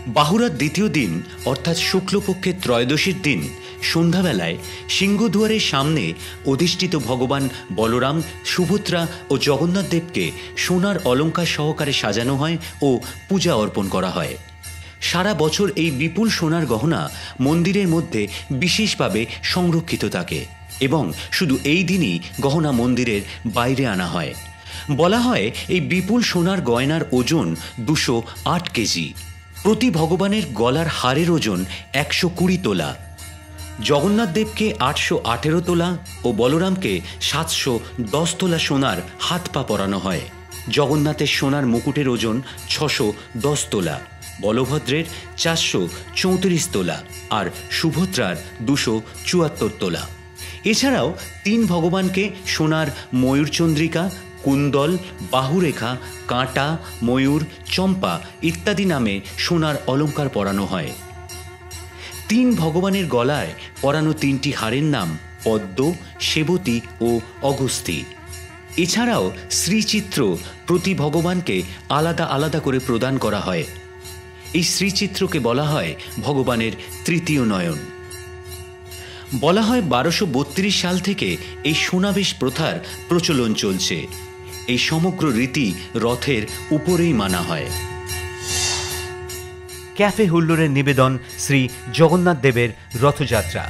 বাহুড়ার দ্বিতীয় দিন অর্থাৎ শুক্লপক্ষের ত্রয়োদশীর দিন সন্ধ্যাবেলায় সিংহদুয়ারের সামনে অধিষ্ঠিত ভগবান বলরাম, সুভদ্রা ও জগন্নাথ দেবকে সোনার অলঙ্কার সহকারে সাজানো হয় ও পূজা অর্পণ করা হয়। সারা বছর এই বিপুল সোনার গহনা মন্দিরের মধ্যে বিশেষভাবে সংরক্ষিত থাকে এবং শুধু এই দিনই গহনা মন্দিরের বাইরে আনা হয়। বলা হয় এই বিপুল সোনার গয়নার ওজন 208 কেজি। প্রতি ভগবানের গলার হারের ওজন 120 তোলা। জগন্নাথ দেবকে 818 তোলা ও বলরামকে 710 তোলা সোনার হাত পা পরানো হয়। জগন্নাথের সোনার মুকুটের ওজন 610 তোলা, বলভদ্রের 434 তোলা আর সুভদ্রার 274 তোলা। এছাড়াও 3 ভগবানকে সোনার ময়ূরচন্দ্রিকা, কুন্দল, বাহুরেখা, কাঁটা, ময়ূর, চম্পা ইত্যাদি নামে সোনার অলঙ্কার পরানো হয়। 3 ভগবানের গলায় পরানো 3টি হারের নাম পদ্ম, সেবতী ও অগস্তি। এছাড়াও শ্রীচিত্র প্রতি ভগবানকে আলাদা আলাদা করে প্রদান করা হয়। এই শ্রীচিত্রকে বলা হয় ভগবানের তৃতীয় নয়ন। বলা হয় 1232 সাল থেকে এই সোনাবেশ প্রথার প্রচলন চলছে। এই সমগ্র রীতি রথের উপরেই মানা হয়। ক্যাফে হুল্লোড়ের নিবেদন শ্রী জগন্নাথ দেবের রথযাত্রা।